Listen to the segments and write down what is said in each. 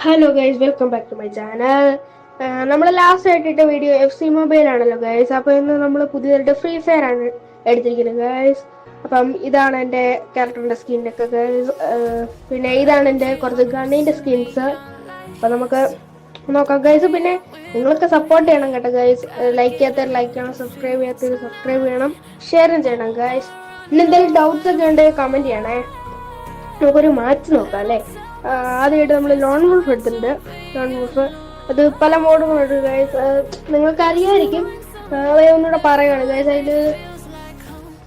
Hello guys, welcome back to my channel. നമ്മൾ last ആയിട്ടിട്ട video FC mobile ആണല്ലോ guys. അപ്പോൾ ഇന്ന് നമ്മൾ പുതിയതായിട്ട് ഫ്രീ ഫയർ ആണ് എടുത്തിരിക്കുന്നത് ഗൈസ്. അപ്പം ഇതാണ് എൻ്റെ ക്യാരക്ടറിൻ്റെ സ്കിന്നൊക്കെ ഗൈസ്. പിന്നെ ഇതാണ് എൻ്റെ കുറച്ച് ഗണ്ണിൻ്റെ സ്കിൻസ്. അപ്പം നമുക്ക് നോക്കാം ഗൈസ്. പിന്നെ നിങ്ങളൊക്കെ സപ്പോർട്ട് ചെയ്യണം കേട്ടോ ഗൈസ്. ലൈക്ക് ചെയ്യാത്തവർ ലൈക്ക് ചെയ്യണം, സബ്സ്ക്രൈബ് ചെയ്യാത്തവർ സബ്സ്ക്രൈബ് ചെയ്യണം, ഷെയറും ചെയ്യണം ഗൈസ്. പിന്നെ എന്തെങ്കിലും ഡൗട്ട്സ് ഒക്കെ ഉണ്ടെങ്കിൽ കമൻറ്റ് ചെയ്യണേ. നമുക്കൊരു മാച്ച് നോക്കാം അല്ലേ. ആദ്യമായിട്ട് നമ്മൾ ലോൺ വുൾഫ് എടുത്തിട്ടുണ്ട്. ലോൺ വുൾഫ് അത് പല മോഡുകളുണ്ട് ഗൈസ്. നിങ്ങൾക്ക് അറിയാമായിരിക്കും, ഒന്നുകൂടെ പറയുകയാണ് ഗൈസ്. അതിൽ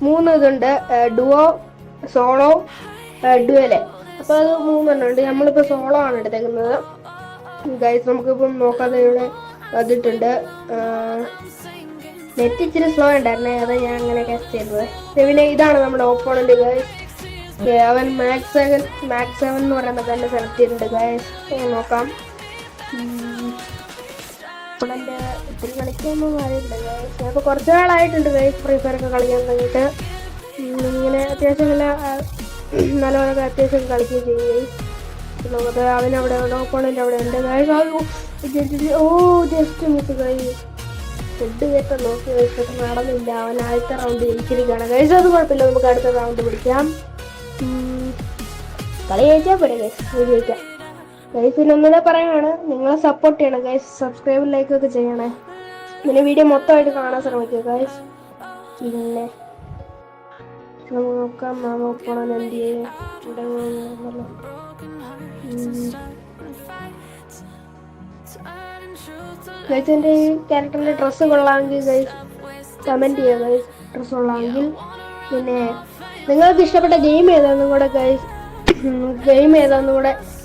3 ഇതുണ്ട്: ഡുവോ, സോളോ, ഡുവലെ. അപ്പോൾ അത് 3 ഉണ്ട്. നമ്മളിപ്പോൾ സോളോ ആണ് എടുത്തേക്കുന്നത് ഗൈസ്. നമുക്കിപ്പം നോക്കാതെ ഇവിടെ വന്നിട്ടുണ്ട്. നെറ്റ് ഇച്ചിരി സ്ലോ ഉണ്ടായിരുന്നേ, അതാണ് ഞാൻ അങ്ങനെ കാസ്റ്റ് ചെയ്തത്. പിന്നെ ഇതാണ് നമ്മുടെ ഓപ്പോണന്റ് ഗൈസ്. അവൻ മാക്സ് 7 എന്ന് പറയുന്ന തന്നെ സെലക്ട് ചെയ്തിട്ടുണ്ട് ഗൈസ്. നോക്കാം. ഓപ്പോണന്റ് ഒത്തിരി കളിക്കാനൊന്നും അറിയില്ല ഗൈസ്. ഞാനിപ്പോൾ കുറച്ച് നാളായിട്ടുണ്ട് ഗൈസ് ഫ്രീ ഫയർ ഒക്കെ കളിക്കാൻ തുടങ്ങിയിട്ട്. ഇങ്ങനെ അത്യാവശ്യം നല്ലപോലെ അത്യാവശ്യം കളിക്കുകയും ചെയ്യും ഗൈസ്. ലോകത്ത് അവനവിടെ ഉണ്ട്, ഓപ്പോണന്റ് അവിടെ ഉണ്ട് guys. Just miss guys. Food കേട്ടോ നോക്കി വെച്ചിട്ട് നടന്നില്ല. അവൻ ആദ്യത്തെ റൗണ്ട് ജയിച്ചിരിക്കുകയാണ് ഗൈസ്. അത് കുഴപ്പമില്ല, നമുക്ക് അടുത്ത റൗണ്ട് പിടിക്കാം. കളി ജയിച്ചാൽ പോരെ ഗൈസ്, ജയിക്കാം ഗൈസ്. പിന്നെ ഒന്നുകൂടെ പറയുകയാണ്, നിങ്ങളെ സപ്പോർട്ട് ചെയ്യണം ഗൈസ്. സബ്സ്ക്രൈബ് ലൈക്ക് ഒക്കെ ചെയ്യണേ. പിന്നെ വീഡിയോ മൊത്തമായിട്ട് കാണാൻ ശ്രമിക്കുക ഗൈസ്. പിന്നെ നോക്കാം. ഓപ്പോണന്റ് എന്ത് ചെയ്യും ഗൈസ്. എൻ്റെ ഈ ക്യാരക്ടറിൻ്റെ ഡ്രസ്സ് കൊള്ളാമെങ്കിൽ ഗൈസ് കമൻറ്റ് ചെയ്യുക ഗൈസ്. ഡ്രസ്സ് കൊള്ളാമെങ്കിൽ. പിന്നെ നിങ്ങൾക്ക് ഇഷ്ടപ്പെട്ട ഗെയിം ഏതാണെന്നും കൂടെ ഗൈസ്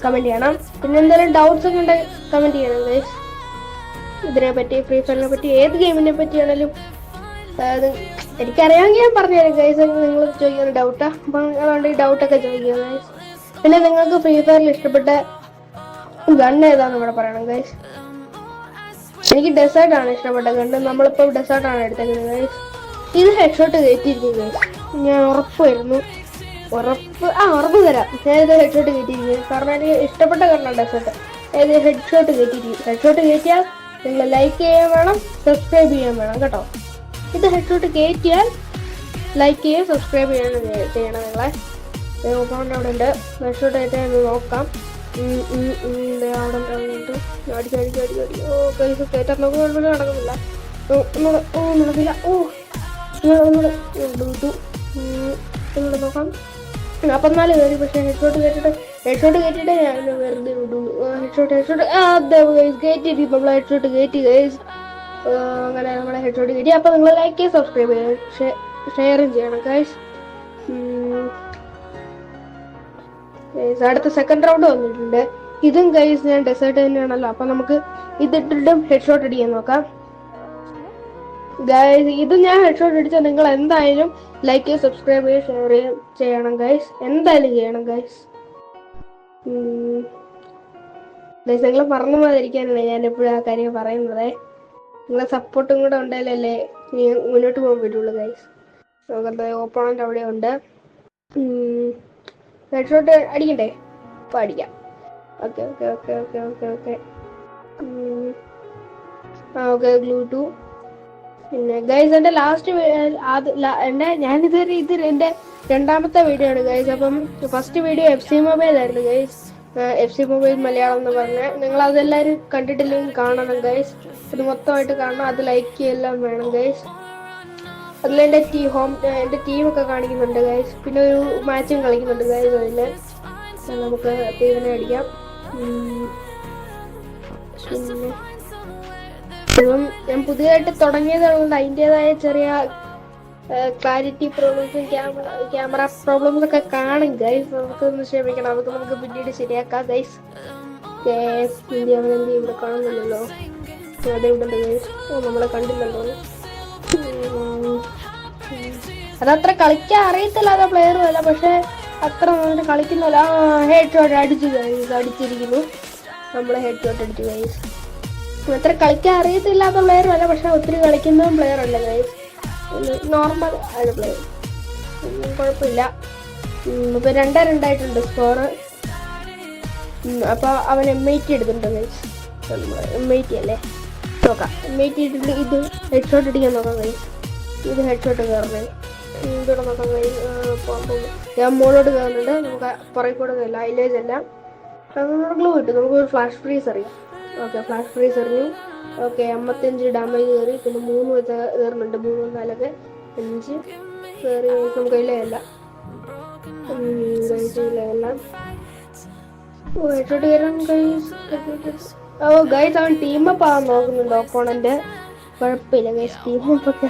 കമൻറ്റ് ചെയ്യണം. പിന്നെ എന്തെങ്കിലും ഡൗട്ട്സ് ഒക്കെ ഉണ്ടെങ്കിൽ കമൻറ്റ് ചെയ്യണം ഗൈസ്. ഇതിനെപ്പറ്റി, ഫ്രീ ഫയറിനെ പറ്റി, ഏത് ഗെയിമിനെ പറ്റിയാണെങ്കിലും എനിക്കറിയാമെങ്കിൽ ഞാൻ പറഞ്ഞുതരാം ഗൈസ്. നിങ്ങൾ ചോദിക്കുന്ന ഡൗട്ടാണ്, അപ്പം അതുകൊണ്ട് ഈ ഡൗട്ടൊക്കെ ചോദിക്കുക ഗൈസ്. പിന്നെ നിങ്ങൾക്ക് ഫ്രീ ഫയറിൽ ഇഷ്ടപ്പെട്ട ഗൺ ഏതാണെന്ന് കൂടെ പറയണം ഗൈസ്. എനിക്ക് ഡെസേർട്ടാണ് ഇഷ്ടപ്പെട്ട ഗണ്ണ്. നമ്മളിപ്പോൾ ഡെസേർട്ടാണ് എടുത്തേക്കുന്നത് ഗൈസ്. ഇത് ഹെഡ് ഷോട്ട് കയറ്റിയിരിക്കും ഗൈസ്. ഞാൻ ഉറപ്പ് തരാം. ഞാനിത് ഹെഡ് ഷോട്ട് കയറ്റിയിരിക്കും. കാരണം എനിക്ക് ഇഷ്ടപ്പെട്ട ഗണ്ണാണ് ഡെസേർട്ട്. അതായത് ഹെഡ് ഷോട്ട് കയറ്റിയിരിക്കും. ഹെഡ് ഷോട്ട് കയറ്റിയാൽ നിങ്ങൾ ലൈക്ക് ചെയ്യാൻ വേണം, സബ്സ്ക്രൈബ് ചെയ്യാൻ വേണം കേട്ടോ. ഇത് ഹെഡ് ഷോട്ട് കയറ്റിയാൽ ലൈക്ക് ചെയ്യുകയും സബ്സ്ക്രൈബ് ചെയ്യണം നിങ്ങളെ. ഓപ്പോണന്റ് അവിടെ ഉണ്ട്. ഹെഡ് ഷോട്ട് കയറ്റാൻ നോക്കാം. അവിടെ ഉണ്ട്. അടിക്കടിക്കടി. പൈസ കയറ്റാൻ നോക്കുമ്പോൾ നടക്കുന്നില്ല. നടക്കില്ല. ഇവിടെ നോക്കാം. 44 കയറി. പക്ഷേ ഹെഡ് ഷോട്ട് കയറ്റിട്ട് ഞാൻ വെറുതെ വിടൂ. ഹെഡ് ഷോട്ട് കയറ്റി. നമ്മൾ ഹെഡ് ഷോട്ട് കയറ്റി ഗൈസ്. അങ്ങനെ നമ്മളെ ഹെഡ് ഷോട്ട് കയറ്റി. അപ്പോൾ നിങ്ങൾ ലൈക്ക് ചെയ്ത് സബ്സ്ക്രൈബ് ചെയ്യുക, ഷെയറും ചെയ്യണം ഗൈസ്. അടുത്ത സെക്കൻഡ് റൗണ്ട് വന്നിട്ടുണ്ട്. ഇതും ഗൈസ് ഞാൻ ഡെസേർട്ട് തന്നെയാണല്ലോ. അപ്പം നമുക്ക് ഇതിട്ടിട്ടും ഹെഡ് ഷോട്ട് അടിക്കാൻ നോക്കാം ഗൈസ്. ഇത് ഞാൻ ഹെഡ് ഷോട്ട് അടിച്ചാൽ നിങ്ങൾ എന്തായാലും ലൈക്ക് ചെയ്ത് സബ്സ്ക്രൈബ് ചെയ്യുക, ഷെയർ ചെയ്യണം ഗൈസ്. എന്തായാലും ചെയ്യണം ഗൈസ്. നിങ്ങൾ മറന്നു പോകാതിരിക്കാനാണ് ഞാൻ എപ്പോഴും ആ കാര്യം പറയുന്നത്. നിങ്ങളെ സപ്പോർട്ടും കൂടെ ഉണ്ടായാലല്ലേ മുന്നോട്ട് പോകാൻ പറ്റുള്ളൂ ഗൈസ്. നോക്കട്ടെ, ഓപ്പോണന്റ് അവിടെ ഉണ്ട്. ഹെഡ് ഷോട്ട് അടിക്കണ്ടേ? അപ്പോൾ അടിക്കാം. ഓക്കെ. ഗ്ലൂ 2. പിന്നെ ഗൈസ് എൻ്റെ ഞാനിതുവരെ എൻ്റെ രണ്ടാമത്തെ വീഡിയോ ആണ് ഗൈസ്. അപ്പം ഫസ്റ്റ് വീഡിയോ FC മൊബൈൽ ആയിരുന്നു ഗൈസ്. FC മൊബൈൽ മലയാളം എന്ന് പറഞ്ഞാൽ നിങ്ങൾ അതെല്ലാവരും കണ്ടിട്ടില്ലെങ്കിൽ കാണണം ഗൈസ്. അത് മൊത്തമായിട്ട് കാണണം. അത് ലൈക്ക് ചെയ്യെല്ലാം വേണം ഗൈസ്. അതിലെൻ്റെ എൻ്റെ ടീമൊക്കെ കാണിക്കുന്നുണ്ട് ഗൈസ്. പിന്നെ ഒരു മാച്ചും കളിക്കുന്നുണ്ട് ഗൈസ്. അതിൽ നമുക്ക് ടീമിനെ അടിക്കാം. പിന്നെ ഞാൻ പുതിയതായിട്ട് തുടങ്ങിയതുകൊണ്ട് അതിൻ്റെതായ ചെറിയ ക്ലാരിറ്റി പ്രോബ്ലംസും ക്യാമറ പ്രോബ്ലംസ് ഒക്കെ കാണും ഗൈസ്. നമുക്കൊന്ന് ക്ഷമിക്കണം. അതൊക്കെ നമുക്ക് പിന്നീട് ശരിയാക്കാം ഗൈസ്. ഇവിടെ കാണുന്നില്ലല്ലോ. അതെവിടെ ഗൈസ്? നമ്മളെ കണ്ടില്ലല്ലോ. അതത്ര കളിക്കാൻ അറിയത്തില്ലാത്ത പ്ലെയറും അല്ല, പക്ഷെ അത്ര നന്നായിട്ട് കളിക്കുന്നില്ല. ഹെഡ് ഷോട്ട് അടിച്ചിരിക്കുന്നു. നമ്മൾ ഹെഡ് ഷോട്ട് അടിച്ചു ഗൈസ്. അത്ര കളിക്കാൻ അറിയത്തില്ലാത്ത പ്ലെയറും അല്ല, പക്ഷെ ഒത്തിരി കളിക്കുന്ന പ്ലെയർ അല്ല ഗൈസ്. നോർമൽ ആണ് പ്ലെയർ. കുഴപ്പമില്ല. ഇപ്പോൾ 2-2 സ്കോറ്. അപ്പോൾ അവൻ M80 എടുത്തിട്ടുണ്ട് ഗൈസ്. M80 അല്ലേ, നോക്കാം. M80 ഇട്ടിട്ട് ഇത് ഹെഡ് ഷോട്ട് അടിക്കാൻ നോക്കാം ഗൈസ്. ഇത് ഹെഡ് ഷോട്ട് കയറണേ, ഇവിടെ നോക്കാം ഗൈസ്. ഞാൻ മുകളിലോട്ട് കയറുന്നുണ്ട്. നമുക്ക് പുറകെ കൂടെ ലൈലേജ് എല്ലാം ഗ്ലൂ കിട്ടും. നമുക്ക് ഒരു ഫ്ലാഷ് ഫ്രീസ് അറിയാം. ഓക്കെ, ഫ്ലാഷ് ഫ്രീസ് എറിഞ്ഞു. ഓക്കെ, 55 ഡാമേജ് കയറി. പിന്നെ 3 വെച്ച് കയറുന്നുണ്ട്. 3 4 5 കയറി. നമുക്ക് ഇല്ലയല്ല എല്ലാം ഹെഡ്ഷോട്ട് കയറാൻ ഗൈസ്. ഓ ഗൈസ്, അവൻ ടീമപ്പ് ആവാൻ നോക്കുന്നുണ്ട് ഓപ്പോണന്റ്. കുഴപ്പമില്ല ഗൈസ്, ടീമപ്പൊക്കെ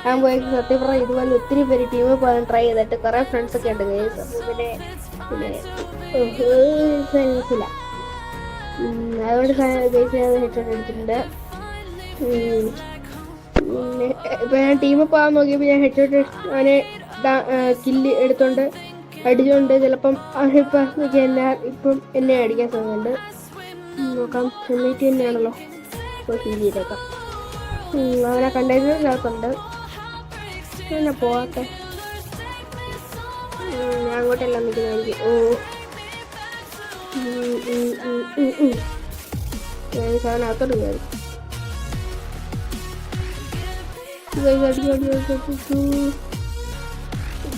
ഞാൻ പോയി. സത്യം പറഞ്ഞാൽ ഇതുപോലെ ഒത്തിരി പേര് ടീമപ്പ് ആവാൻ ട്രൈ ചെയ്തിട്ട് കുറേ ഫ്രണ്ട്സ് ഒക്കെ ഉണ്ട് ഗൈസ്. അപ്പോൾ പിന്നെ ഇല്ല, അതുകൊണ്ട് ഗൈസ് ഞാൻ ഹെഡ്ഷോട്ട് എടുത്തിട്ടുണ്ട്. പിന്നെ ഇപ്പം ഞാൻ ടീമപ്പ് ആവാൻ നോക്കിയപ്പോൾ ഞാൻ ഹെഡ്ഷോട്ട് അവനെ കില്ല് എടുത്തോണ്ട് അടിച്ചുകൊണ്ട് ചിലപ്പം ഇപ്പം എന്നെ അടിക്കാൻ സാധ്യതയുണ്ട്. നോക്കാം, M80 തന്നെയാണല്ലോ. ഇപ്പോൾ ഫീൽ ചെയ്തേക്കാം. അവനെ കണ്ടതിന് ചേർത്തുണ്ട്. പിന്നെ പോകട്ടെ, ഞാൻ അങ്ങോട്ടെല്ലാം നിൽക്കുന്നതായിരിക്കും. അവനകത്തോട്ട് കയറി.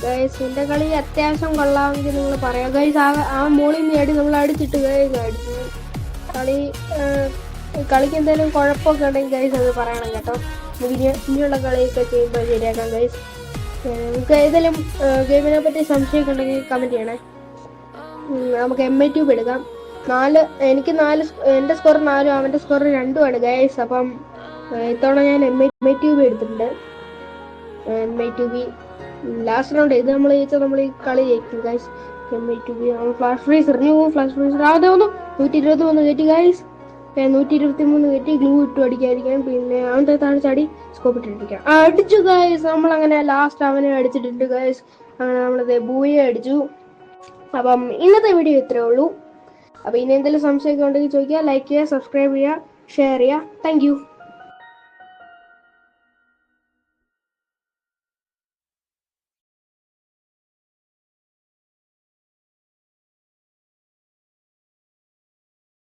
ഗൈസ്, എൻ്റെ കളി അത്യാവശ്യം കൊള്ളാമെങ്കിൽ നിങ്ങൾ പറയാം ഗൈസ്. ആ മോളിൽ നിന്ന് അടി നമ്മൾ അടിച്ചിട്ട് ഗൈസ് അടിച്ചു. കളിക്ക് എന്തെങ്കിലും കുഴപ്പമൊക്കെ ഉണ്ടെങ്കിൽ ഗൈസ് അത് പറയണം കേട്ടോ. ഇനിയുള്ള കളിയൊക്കെ ചെയ്യുമ്പോൾ ശരിയാക്കാം ഗൈസ്. നമുക്ക് ഏതെങ്കിലും ഗെയിമിനെ പറ്റി സംശയമൊക്കെ ഉണ്ടെങ്കിൽ കമൻറ്റ് ചെയ്യണേ. നമുക്ക് M80 എടുക്കാം. എനിക്ക് 4, എൻ്റെ സ്കോർ 4, അവൻ്റെ സ്കോർ 2 ആണ് ഗൈസ്. അപ്പം ഇത്തവണ ഞാൻ M80 എടുത്തിട്ടുണ്ട്. M80 ലാസ്റ്റ് റൗണ്ട് ഇത് നമ്മൾ ജയിച്ചാൽ നമ്മൾ ഈ കളി ജയിക്കും ഗൈസ്. M80 ഫ്ലാഷ് ഫ്രീസ് എറിഞ്ഞു. ഫ്ലാഷ് ഫ്രീസ് ആദ്യം 123 കയറ്റി ഗൈസ്. 123 കയറ്റി ഗ്ലൂ ഇട്ടു അടിക്കാതിരിക്കാൻ. പിന്നെ അവൻ്റെ താഴെ ചാടി സ്കോപ്പ് ഇട്ടിരിക്കാം. അടിച്ചു ഗൈസ്. നമ്മളങ്ങനെ ലാസ്റ്റ് അവനെ അടിച്ചിട്ടുണ്ട് ഗൈസ്. അങ്ങനെ നമ്മളത് ബൂയെ അടിച്ചു. അപ്പം ഇന്നത്തെ വീഡിയോ ഇത്രയേ ഉള്ളൂ. അപ്പോൾ ഇനി എന്തെങ്കിലും സംശയമൊക്കെ ഉണ്ടെങ്കിൽ ചോദിക്കുക, ലൈക്ക് ചെയ്യുക, സബ്സ്ക്രൈബ് ചെയ്യുക, ഷെയർ ചെയ്യുക. Thank you.